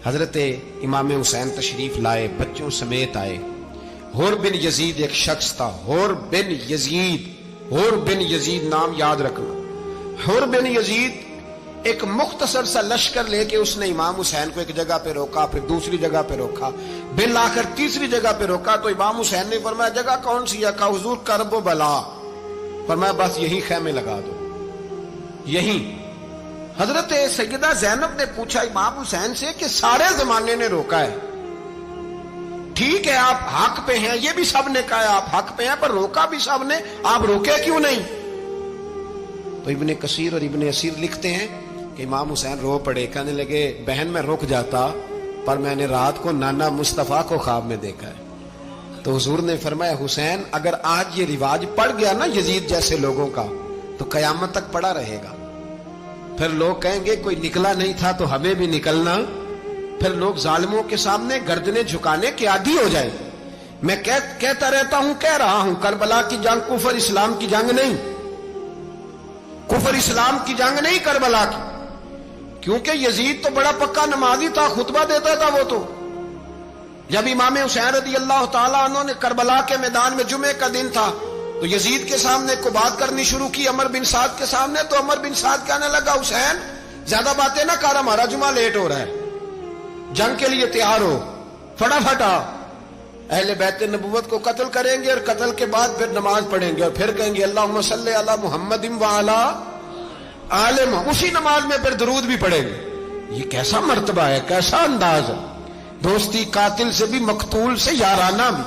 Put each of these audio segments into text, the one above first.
حضرت امام حسین تشریف لائے، بچوں سمیت آئے۔ حر بن یزید ایک شخص تھا، حر بن یزید، حر بن یزید نام یاد رکھنا۔ حر بن یزید ایک مختصر سا لشکر لے کے اس نے امام حسین کو ایک جگہ پہ روکا، پھر دوسری جگہ پہ روکا، بالآخر تیسری جگہ پہ روکا تو امام حسین نے فرمایا جگہ کون سی ہے؟ کہا حضور کرب و بلا۔ فرمایا بس یہی خیمے لگا دو، یہی۔ حضرت سیدہ زینب نے پوچھا امام حسین سے کہ سارے زمانے نے روکا ہے، ٹھیک ہے آپ حق پہ ہیں، یہ بھی سب نے کہا آپ حق پہ ہیں، پر روکا بھی سب نے، آپ روکے کیوں نہیں؟ تو ابن کثیر اور ابن اسیر لکھتے ہیں کہ امام حسین رو پڑے، کہنے لگے بہن میں رک جاتا پر میں نے رات کو نانا مصطفیٰ کو خواب میں دیکھا ہے۔ تو حضور نے فرمایا حسین اگر آج یہ رواج پڑ گیا نا یزید جیسے لوگوں کا تو قیامت تک پڑا رہے گا، پھر لوگ کہیں گے کوئی نکلا نہیں تھا تو ہمیں بھی نکلنا، پھر لوگ ظالموں کے سامنے گردنیں جھکانے کے عادی ہو جائیں۔ میں کہتا رہتا ہوں، کہہ رہا ہوں، کربلا کی جنگ کفر اسلام کی جنگ نہیں، کفر اسلام کی جنگ نہیں کربلا کی، کیونکہ یزید تو بڑا پکا نمازی تھا، خطبہ دیتا تھا وہ تو۔ جب امام حسین رضی اللہ تعالیٰ عنہ نے کربلا کے میدان میں جمعے کا دن تھا تو یزید کے سامنے کو بات کرنی شروع کی، عمر بن سعد کے سامنے، تو عمر بن سعد کہنے لگا حسین زیادہ باتیں نہ کر، ہمارا جمعہ لیٹ ہو رہا ہے، جنگ کے لیے تیار ہو، فٹافٹ آ۔ اہل بیت نبوت کو قتل کریں گے اور قتل کے بعد پھر نماز پڑھیں گے اور پھر کہیں گے اللہم صلی علی محمد وعلی آل محمد، اسی نماز میں پھر درود بھی پڑھیں گے۔ یہ کیسا مرتبہ ہے، کیسا انداز ہے، دوستی قاتل سے بھی مقتول سے یارانہ بھی۔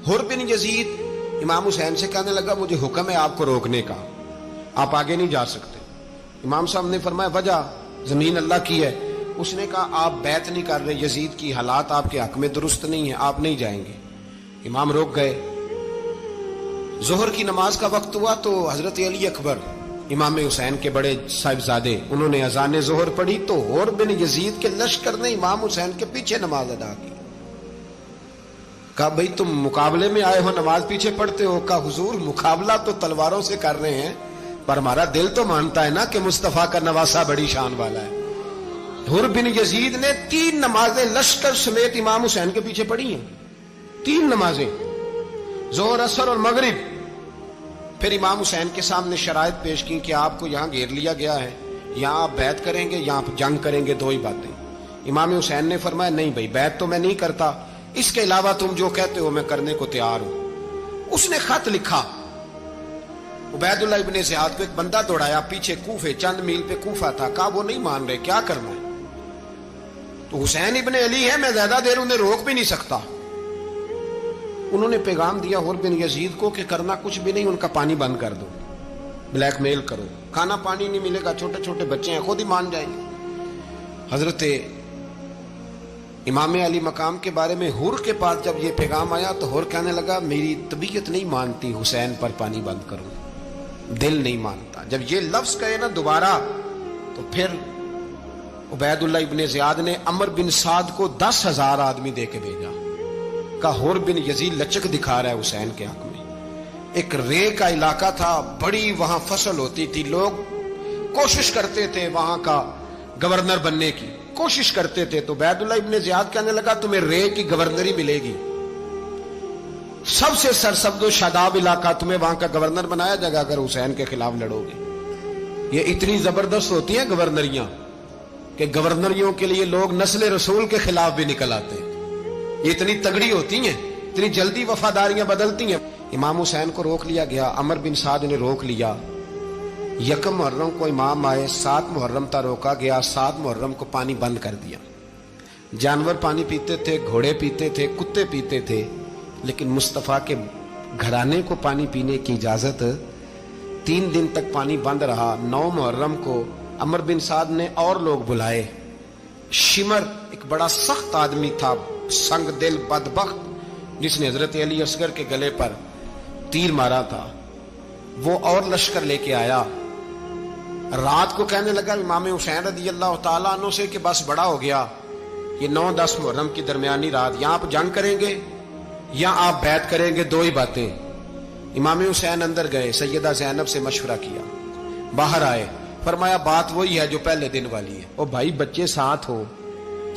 حر بن یزید امام حسین سے کہنے لگا مجھے حکم ہے آپ کو روکنے کا، آپ آگے نہیں جا سکتے۔ امام صاحب نے فرمایا وجہ؟ زمین اللہ کی ہے۔ اس نے کہا آپ بیعت نہیں کر رہے، یزید کی حالات آپ کے حق میں درست نہیں ہیں، آپ نہیں جائیں گے۔ امام روک گئے۔ ظہر کی نماز کا وقت ہوا تو حضرت علی اکبر امام حسین کے بڑے صاحبزادے، انہوں نے اذان ظہر پڑھی تو حر بن یزید کے لشکر نے امام حسین کے پیچھے نماز ادا کی۔ کہا بھئی تم مقابلے میں آئے ہو، نماز پیچھے پڑھتے ہو؟ کہا حضور مقابلہ تو تلواروں سے کر رہے ہیں پر ہمارا دل تو مانتا ہے نا کہ مصطفیٰ کا نواسہ بڑی شان والا ہے۔ حر بن یزید نے 3 نمازیں لشکر سمیت امام حسین کے پیچھے پڑھی ہیں، 3 نمازیں، ظہر اثر اور مغرب۔ پھر امام حسین کے سامنے شرائط پیش کی کہ آپ کو یہاں گھیر لیا گیا ہے، یہاں آپ بیعت کریں گے، یہاں جنگ کریں گے، 2 ہی باتیں۔ امام حسین نے فرمایا نہیں بھائی بیعت تو میں نہیں کرتا، اس کے علاوہ تم جو کہتے ہو میں کرنے کو تیار ہوں۔ اس نے خط لکھا، عبید اللہ ابن زیاد کو ایک بندہ دوڑایا پیچھے، کوفے چند میل پہ کوفہ تھا، کہا وہ نہیں مان رہے، کیا کرنا ہے؟ تو حسین ابن علی ہے، میں زیادہ دیر انہیں روک بھی نہیں سکتا۔ انہوں نے پیغام دیا حر بن یزید کو کہ کرنا کچھ بھی نہیں، ان کا پانی بند کر دو، بلیک میل کرو، کھانا پانی نہیں ملے گا، چھوٹے چھوٹے بچے ہیں، خود ہی مان جائیں گے۔ حضرت امام علی مقام کے بارے میں حر کے پاس جب یہ پیغام آیا تو حر کہنے لگا میری طبیعت نہیں مانتی حسین پر پانی بند کروں، دل نہیں مانتا۔ جب یہ لفظ کہے نا دوبارہ تو پھر عبید اللہ ابن زیاد نے عمر بن سعد کو 10,000 آدمی دے کے بھیجا، کہا حر بن یزید لچک دکھا رہا ہے حسین کے حق میں۔ ایک رے کا علاقہ تھا، بڑی وہاں فصل ہوتی تھی، لوگ کوشش کرتے تھے وہاں کا گورنر بننے کی، کوشش کرتے تھے۔ تو عبید اللہ ابن زیاد کہنے لگا تمہیں رے کی گورنری ملے گی، سب سے سرسبز و شاداب علاقہ، تمہیں وہاں کا گورنر بنایا جائے گا اگر حسین کے خلاف لڑو گے۔ یہ اتنی زبردست ہوتی ہیں گورنریاں کہ گورنریوں کے لیے لوگ نسل رسول کے خلاف بھی نکل آتے ہیں، یہ اتنی تگڑی ہوتی ہیں، اتنی جلدی وفاداریاں بدلتی ہیں۔ امام حسین کو روک لیا گیا، عمر بن سعد نے روک لیا۔ 1 محرم کو امام آئے، 7 محرم تا روکا گیا، 7 محرم کو پانی بند کر دیا۔ جانور پانی پیتے تھے، گھوڑے پیتے تھے، کتے پیتے تھے، لیکن مصطفیٰ کے گھرانے کو پانی پینے کی اجازت 3 دن تک پانی بند رہا۔ 9 محرم کو عمر بن سعد نے اور لوگ بلائے۔ شمر ایک بڑا سخت آدمی تھا، سنگ دل بدبخت، جس نے حضرت علی اصغر کے گلے پر تیر مارا تھا، وہ اور لشکر لے کے آیا۔ رات کو کہنے لگا امام حسین رضی اللہ تعالیٰ عنہ سے کہ بس بڑا ہو گیا، یہ 9-10 محرم کی درمیانی رات، یہاں آپ جنگ کریں گے یا آپ بیعت کریں گے، 2 ہی باتیں۔ امام حسین اندر گئے، سیدہ زینب سے مشورہ کیا، باہر آئے، فرمایا بات وہی ہے جو پہلے دن والی ہے۔ او بھائی بچے ساتھ ہو،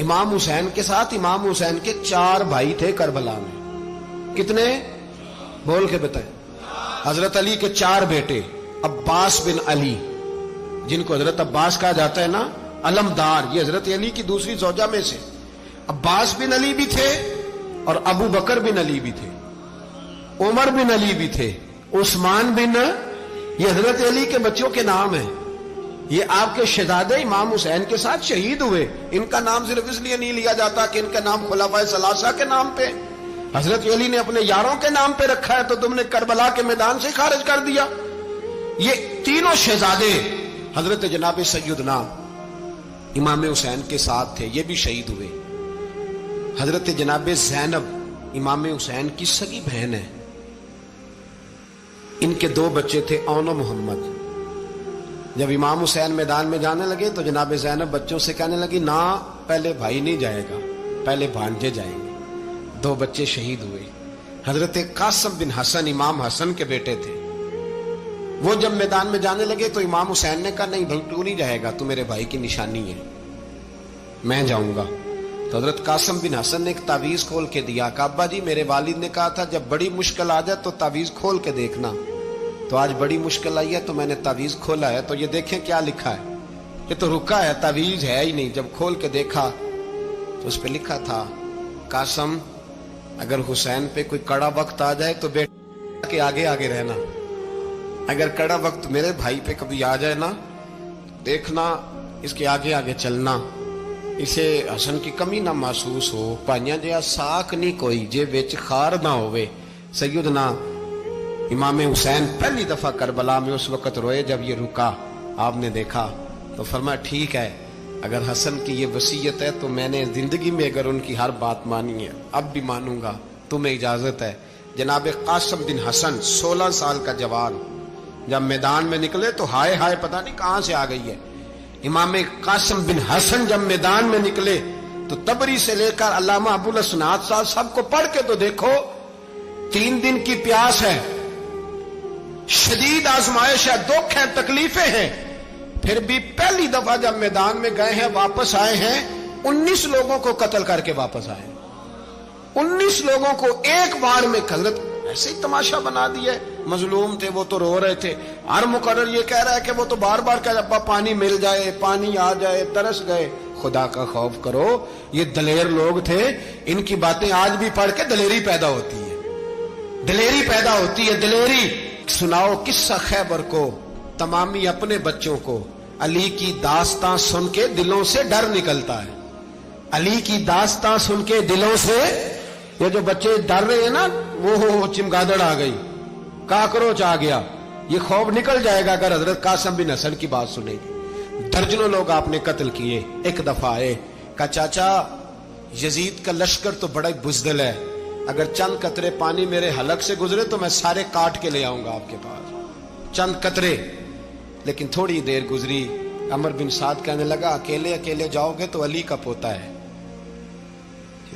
امام حسین کے ساتھ امام حسین کے 4 بھائی تھے کربلا میں. کتنے؟ بول کے بتائیں. حضرت علی کے 4 بیٹے. عباس بن علی جن کو حضرت عباس کہا جاتا ہے نا، علمدار، یہ حضرت علی کی دوسری زوجہ میں سے. عباس بن علی بھی تھے اور ابو بکر بن علی بھی تھے، عمر بن علی بھی تھے، عثمان بن، یہ حضرت علی کے بچوں کے نام ہیں. یہ آپ کے شہزادے امام حسین کے ساتھ شہید ہوئے. ان کا نام صرف اس لیے نہیں لیا جاتا کہ ان کا نام خلفائے ثلاثہ کے نام پہ، حضرت علی نے اپنے یاروں کے نام پہ رکھا ہے تو تم نے کربلا کے میدان سے خارج کر دیا. یہ تینوں شہزادے حضرت جناب سیدنا امام حسین کے ساتھ تھے، یہ بھی شہید ہوئے. حضرت جناب زینب امام حسین کی سگی بہن ہے. ان کے 2 بچے تھے، اون و محمد. جب امام حسین میدان میں جانے لگے تو جناب زینب بچوں سے کہنے لگی، نہ پہلے بھائی نہیں جائے گا، پہلے بھانجے جائیں گے. 2 بچے شہید ہوئے. حضرت قاسم بن حسن امام حسن کے بیٹے تھے. وہ جب میدان میں جانے لگے تو امام حسین نے کہا، نہیں بھائی تو نہیں جائے گا، تو میرے بھائی کی نشانی ہے، میں جاؤں گا. تو حضرت قاسم بن حسن نے ایک تعویذ کھول کے دیا کہ ابا جی میرے والد نے کہا تھا جب بڑی مشکل آ جائے تو تعویذ کھول کے دیکھنا. تو آج بڑی مشکل آئی ہے تو میں نے تعویذ کھولا ہے، تو یہ دیکھیں کیا لکھا ہے. یہ تو رکا ہے، تعویذ ہے ہی نہیں. جب کھول کے دیکھا تو اس پہ لکھا تھا، قاسم اگر حسین پہ کوئی کڑا وقت آ جائے تو بیٹا کے آگے آگے رہنا، اگر کڑا وقت میرے بھائی پہ کبھی آ جائے نا، دیکھنا اس کے آگے آگے چلنا، اسے حسن کی کمی نہ محسوس ہو. پائیاں جہاں ساکھ نہیں کوئی جے وچ خار نہ ہوئے. سیدنا امام حسین پہلی دفعہ کربلا میں اس وقت روئے جب یہ رکا. آپ نے دیکھا تو فرمایا ٹھیک ہے، اگر حسن کی یہ وصیت ہے تو میں نے زندگی میں اگر ان کی ہر بات مانی ہے اب بھی مانوں گا، تمہیں اجازت ہے. جناب قاسم بن حسن 16 سال کا جوان جب میدان میں نکلے تو ہائے ہائے پتہ نہیں کہاں سے آ گئی ہے. امام قاسم بن حسن جب میدان میں نکلے تو تبری سے لے کر علامہ ابو الاسناد صاحب سب کو پڑھ کے تو دیکھو. 3 دن کی پیاس ہے، شدید آزمائش ہے، دکھ ہے، تکلیفیں ہیں، پھر بھی پہلی دفعہ جب میدان میں گئے ہیں واپس آئے ہیں 19 لوگوں کو قتل کر کے واپس آئے. 19 لوگوں کو ایک بار میں. حضرت ایسے ہی تماشا بنا دیا. مظلوم تھے وہ تو رو رہے تھے. ہر مقرر یہ کہہ رہا ہے کہ وہ تو بار بار کہہ رہا پانی مل جائے، پانی آ جائے، ترس گئے. خدا کا خوف کرو، یہ دلیر لوگ تھے. ان کی باتیں آج بھی پڑھ کے دلیری پیدا ہوتی ہے، دلیری پیدا ہوتی ہے، دلیری. سناؤ قصہ خیبر کو تمامی اپنے بچوں کو. علی کی داستان سن کے دلوں سے ڈر نکلتا ہے. علی کی داستان سن کے دلوں سے یہ جو بچے ڈر رہے ہیں نا، وہ چمگادڑ آ گئی، کاکروچ آ گیا، یہ خوف نکل جائے گا اگر حضرت قاسم بن حسن کی بات سنے گی. درجنوں لوگ آپ نے قتل کیے. ایک دفعہ آئے کہا چاچا یزید کا لشکر تو بڑا بزدل ہے، اگر چند قطرے پانی میرے حلق سے گزرے تو میں سارے کاٹ کے لے آؤں گا آپ کے پاس. چند قطرے. لیکن تھوڑی دیر گزری، عمر بن سعد کہنے لگا اکیلے اکیلے جاؤ گے تو علی کا پوتا ہے،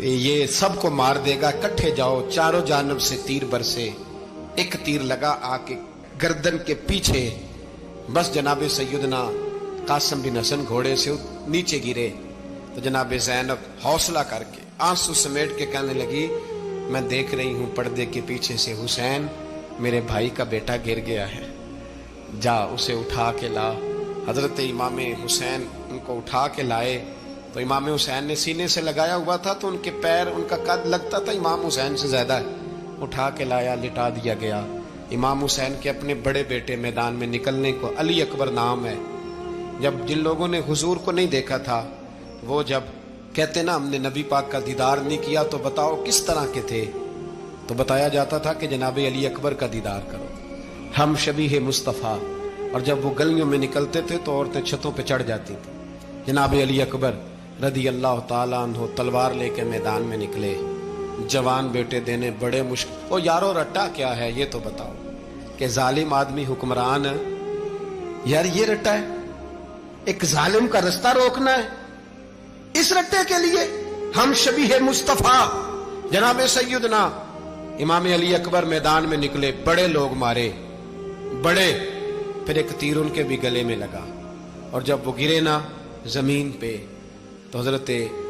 یہ سب کو مار دے گا، کٹھے جاؤ. چاروں جانب سے تیر برسے. ایک تیر لگا آ کے گردن کے پیچھے، بس جناب سیدنا قاسم بن حسن گھوڑے سے نیچے گرے. تو جناب زینب حوصلہ کر کے آنسو سمیٹ کے کہنے لگی میں دیکھ رہی ہوں پردے کے پیچھے سے حسین میرے بھائی کا بیٹا گر گیا ہے، جا اسے اٹھا کے لا. حضرت امام حسین ان کو اٹھا کے لائے تو امام حسین نے سینے سے لگایا ہوا تھا تو ان کے پیر، ان کا قد لگتا تھا امام حسین سے زیادہ ہے. اٹھا کے لایا، لٹا دیا گیا. امام حسین کے اپنے بڑے بیٹے میدان میں نکلنے کو، علی اکبر نام ہے. جب جن لوگوں نے حضور کو نہیں دیکھا تھا وہ جب کہتے نا ہم نے نبی پاک کا دیدار نہیں کیا تو بتاؤ کس طرح کے تھے، تو بتایا جاتا تھا کہ جناب علی اکبر کا دیدار کرو، ہم شبیہ مصطفیٰ. اور جب وہ گلیوں میں نکلتے تھے تو عورتیں چھتوں پہ چڑھ جاتی تھیں. جناب علی اکبر رضی اللہ تعالیٰ عنہ تلوار لے کے میدان میں نکلے. جوان بیٹے دینے بڑے مشکل. او یارو رٹا کیا ہے یہ تو بتاؤ کہ ظالم آدمی حکمران، یار یہ رٹا ہے، ایک ظالم کا رستہ روکنا ہے. اس رٹے کے لیے ہم شبیہ مصطفیٰ جناب سیدنا امام علی اکبر میدان میں نکلے. بڑے لوگ مارے، بڑے. پھر ایک تیر ان کے بھی گلے میں لگا اور جب وہ گرے نا زمین پہ تو حضرت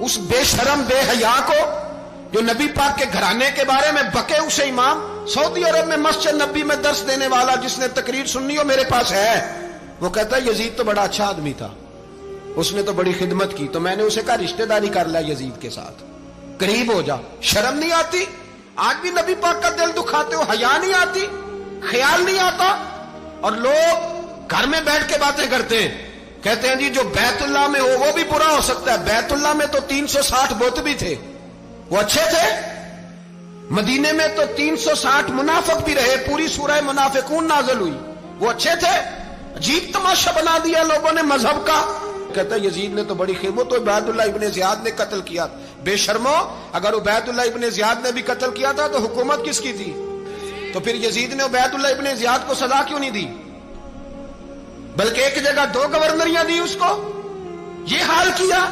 اس بے شرم بے حیا کو جو نبی پاک کے گھرانے کے بارے میں بکے، اسے امام سعودی عرب میں مسجد نبی میں درس دینے والا جس نے تقریر سننی ہو میرے پاس ہے، وہ کہتا ہے یزید تو بڑا اچھا آدمی تھا، اس نے تو بڑی خدمت کی، تو میں نے اسے کہا رشتہ داری کر لیا یزید کے ساتھ، قریب ہو جا۔ شرم نہیں آتی؟ آج بھی نبی پاک کا دل دکھاتے ہو، حیا نہیں آتی، خیال نہیں آتا؟ اور لوگ گھر میں بیٹھ کے باتیں کرتے ہیں، کہتے ہیں جی جو بیت اللہ میں ہو وہ بھی برا ہو سکتا ہے۔ بیت اللہ میں تو 360 بت بھی تھے، وہ اچھے تھے۔ مدینے میں تو 360 منافق بھی رہے، پوری سورہ منافقون نازل ہوئی، وہ اچھے تھے۔ عجیب تماشا بنا دیا لوگوں نے مذہب کا۔ کہتا ہے یزید نے تو بڑی خدمت، تو عبید اللہ ابن زیاد نے قتل کیا۔ بے شرمو، اگر عبید اللہ ابن زیاد نے بھی قتل کیا تھا تو حکومت کس کی تھی؟ تو پھر یزید نے عبید اللہ ابن زیاد کو سزا کیوں نہیں دی؟ بلکہ ایک جگہ 2 گورنریاں دی اس کو، یہ حال کیا۔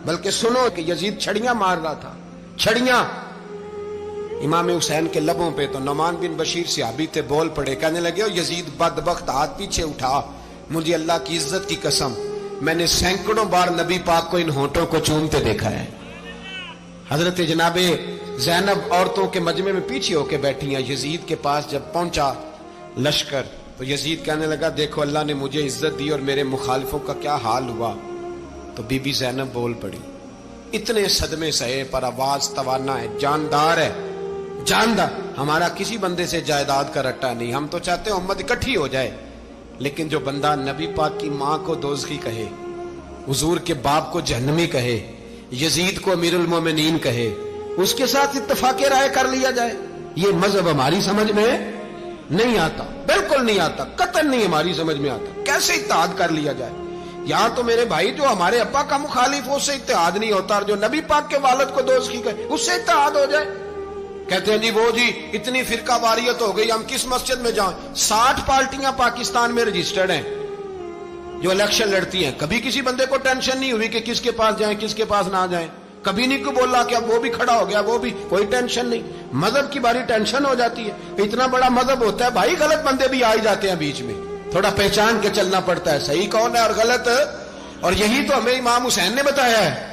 بلکہ سنو کہ یزید چھڑیاں مار رہا تھا، چھڑیاں امام حسین کے لبوں پہ۔ تو نعمان بن بشیر صحابی تھے، بول پڑے، کہنے لگے یزید بدبخت، ہاتھ پیچھے اٹھا، مجھے اللہ کی عزت کی قسم میں نے سینکڑوں بار نبی پاک کو ان ہونٹوں کو چومتے دیکھا ہے۔ حضرت جناب زینب عورتوں کے مجمع میں پیچھے ہو کے بیٹھی ہیں، یزید کے پاس جب پہنچا لشکر تو یزید کہنے لگا دیکھو اللہ نے مجھے عزت دی اور میرے مخالفوں کا کیا حال ہوا۔ تو بی بی زینب بول پڑی، اتنے صدمے سہے پر آواز توانا ہے، جاندار ہے، جاندار۔ ہمارا کسی بندے سے جائیداد کا رٹا نہیں، ہم تو چاہتے ہیں امت اکٹھی ہو جائے، لیکن جو بندہ نبی پاک کی ماں کو دوزخی کہے، حضور کے باپ کو جہنمی کہے، یزید کو امیر المومنین کہے، اس کے ساتھ اتفاق رائے کر لیا جائے، یہ مذہب ہماری سمجھ میں نہیں آتا، بالکل نہیں آتا، قطعاً نہیں ہماری سمجھ میں آتا۔ کیسے اتحاد کر لیا جائے؟ یہاں تو میرے بھائی جو ہمارے ابا کا مخالف ہو اس سے اتحاد نہیں ہوتا، اور جو نبی پاک کے والد کو دوزخی کہے اس سے اتحاد ہو جائے۔ کہتے ہیں جی وہ جی اتنی فرقہ واریت ہو گئی، ہم کس مسجد میں جائیں؟ 60 پارٹیاں پاکستان میں رجسٹرڈ ہیں جو الیکشن لڑتی ہیں، کبھی کسی بندے کو ٹینشن نہیں ہوئی کہ کس کے پاس جائیں کس کے پاس نہ جائیں، کبھی نہیں کو بولا کہ اب وہ بھی کھڑا ہو گیا، وہ بھی، کوئی ٹینشن نہیں۔ مذہب کی باری ٹینشن ہو جاتی ہے، اتنا بڑا مذہب ہوتا ہے بھائی، غلط بندے بھی آ ہی جاتے ہیں بیچ میں، تھوڑا پہچان کے چلنا پڑتا ہے صحیح کون ہے اور غلط۔ اور یہی تو ہمیں امام حسین نے بتایا ہے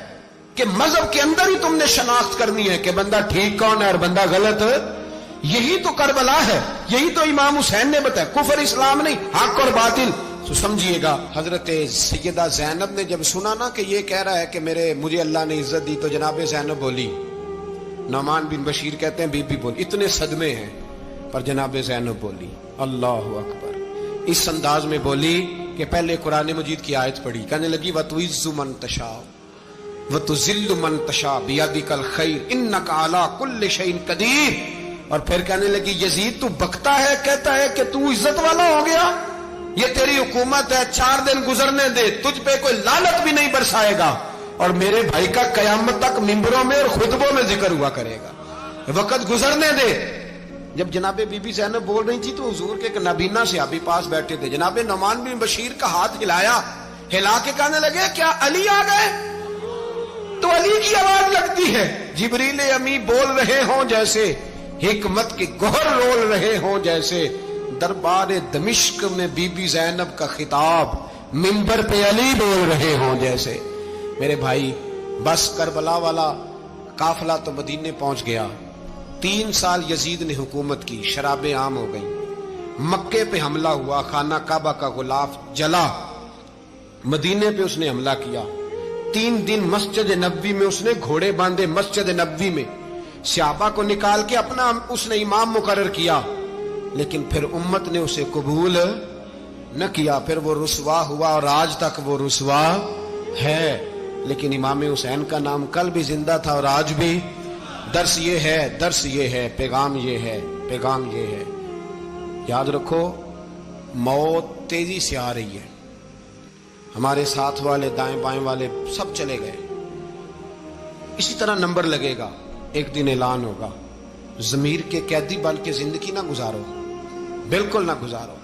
کہ مذہب کے اندر ہی تم نے شناخت کرنی ہے کہ بندہ ٹھیک کون ہے اور بندہ غلط۔ یہی تو کربلا ہے، یہی تو امام حسین نے بتایا، کفر اسلام نہیں، حق اور باطل۔ تو سمجھیے گا حضرت سیدہ زینب نے جب سنا نا کہ یہ کہہ رہا ہے کہ مجھے اللہ نے عزت دی، تو جناب زینب بولی، نعمان بن بشیر کہتے ہیں بی بی بولی، اتنے صدمے ہیں پر جناب زینب بولی اللہ اکبر، اس انداز میں بولی کہ پہلے قرآن مجید کی آیت پڑھی، کہنے لگی وَتُعِزُّ مَن تَشَاءُ وَتُذِلُّ مَن تَشَاءُ بِيَدِكَ الْخَيْرُ إِنَّكَ عَلَىٰ كُلِّ شَيْءٍ قَدِيرٌ۔ اور پھر کہنے لگی یزید تو بکتا ہے، کہتا ہے کہ تو عزت والا ہو گیا، یہ تیری حکومت ہے، 4 دن گزرنے دے، تجھ پہ کوئی لعنت بھی نہیں برسائے گا، اور میرے بھائی کا قیامت تک ممبروں میں اور خطبوں میں ذکر ہوا کرے گا، وقت گزرنے دے۔ جب جناب بی بی زینب بول رہی تھی تو حضور کے ایک نابینا صحابی پاس بیٹھے تھے، جناب نعمان بن بشیر کا ہاتھ ہلایا، ہلا کے کہنے لگے کیا علی آ گئے؟ تو علی کی آواز لگتی ہے، جبریل امی بول رہے ہوں جیسے، حکمت کے گوہر رول رہے ہوں جیسے، دربار دمشق میں بی بی زینب کا خطاب، منبر پہ علی بول رہے ہوں جیسے۔ میرے بھائی بس کربلا والا قافلہ تو مدینے پہنچ گیا، 3 سال یزید نے حکومت کی، شرابیں عام ہو گئیں، مکے پہ حملہ ہوا، خانہ کعبہ کا غلاف جلا، مدینے پہ اس نے حملہ کیا، 3 دن مسجد نبوی میں اس نے گھوڑے باندھے، مسجد نبوی میں صحابہ کو نکال کے اپنا اس نے امام مقرر کیا، لیکن پھر امت نے اسے قبول نہ کیا، پھر وہ رسوا ہوا اور آج تک وہ رسوا ہے۔ لیکن امام حسین کا نام کل بھی زندہ تھا اور آج بھی۔ درس یہ ہے، درس یہ ہے، پیغام یہ ہے، پیغام یہ ہے، یاد رکھو موت تیزی سے آ رہی ہے، ہمارے ساتھ والے دائیں بائیں والے سب چلے گئے، اسی طرح نمبر لگے گا، ایک دن اعلان ہوگا۔ ضمیر کے قیدی بن کے زندگی نہ گزارو، بالکل نہ گزارو،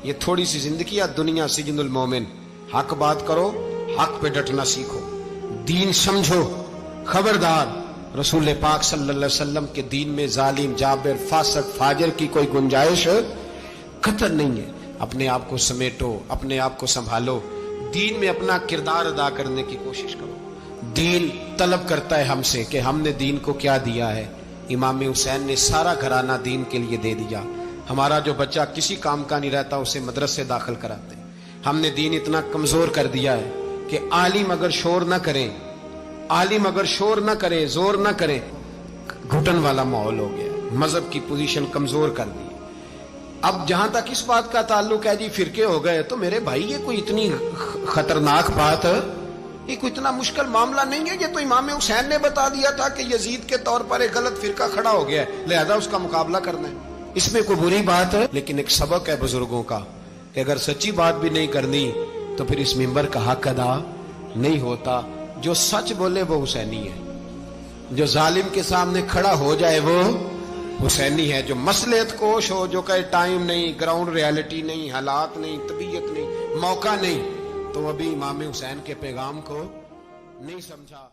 یہ تھوڑی سی زندگی ہے، دنیا سجن المومن۔ حق بات کرو، حق پہ ڈٹنا سیکھو، دین سمجھو، خبردار رسول پاک صلی اللہ علیہ وسلم کے دین میں ظالم، جابر، فاسق، فاجر کی کوئی گنجائش قطعاً نہیں ہے۔ اپنے آپ کو سمیٹو، اپنے آپ کو سنبھالو، دین میں اپنا کردار ادا کرنے کی کوشش کرو، دین طلب کرتا ہے ہم سے کہ ہم نے دین کو کیا دیا ہے. امام حسین نے سارا گھرانہ دین کے لیے دے دیا. ہمارا جو بچہ کسی کام کا نہیں رہتا اسے مدرسے داخل کراتے. ہم نے دین اتنا کمزور کر دیا ہے کہ عالم اگر شور نہ کریں، عالم اگر شور نہ کرے، زور نہ کرے، گھٹن والا ماحول ہو گیا. مذہب کی پوزیشن کمزور کر دی. اب جہاں تک اس بات کا تعلق ہے جی فرقے ہو گئے، تو میرے بھائی یہ کوئی اتنی خطرناک بات ہے، یہ کوئی اتنا مشکل معاملہ نہیں ہے. یہ تو امام حسین نے بتا دیا تھا کہ یزید کے طور پر ایک غلط فرقہ کھڑا ہو گیا ہے، لہذا اس کا مقابلہ کرنا ہے. اس میں کوئی بری بات ہے؟ لیکن ایک سبق ہے بزرگوں کا کہ اگر سچی بات بھی نہیں کرنی تو پھر اس منبر کا حق ادا نہیں ہوتا. جو سچ بولے وہ حسینی ہے، جو ظالم کے سامنے کھڑا ہو جائے وہ حسینی ہے. جو مصلحت کوش ہو، جو کہے ٹائم نہیں، گراؤنڈ ریالٹی نہیں، حالات نہیں، طبیعت نہیں، موقع نہیں، تو ابھی امام حسین کے پیغام کو نہیں سمجھا.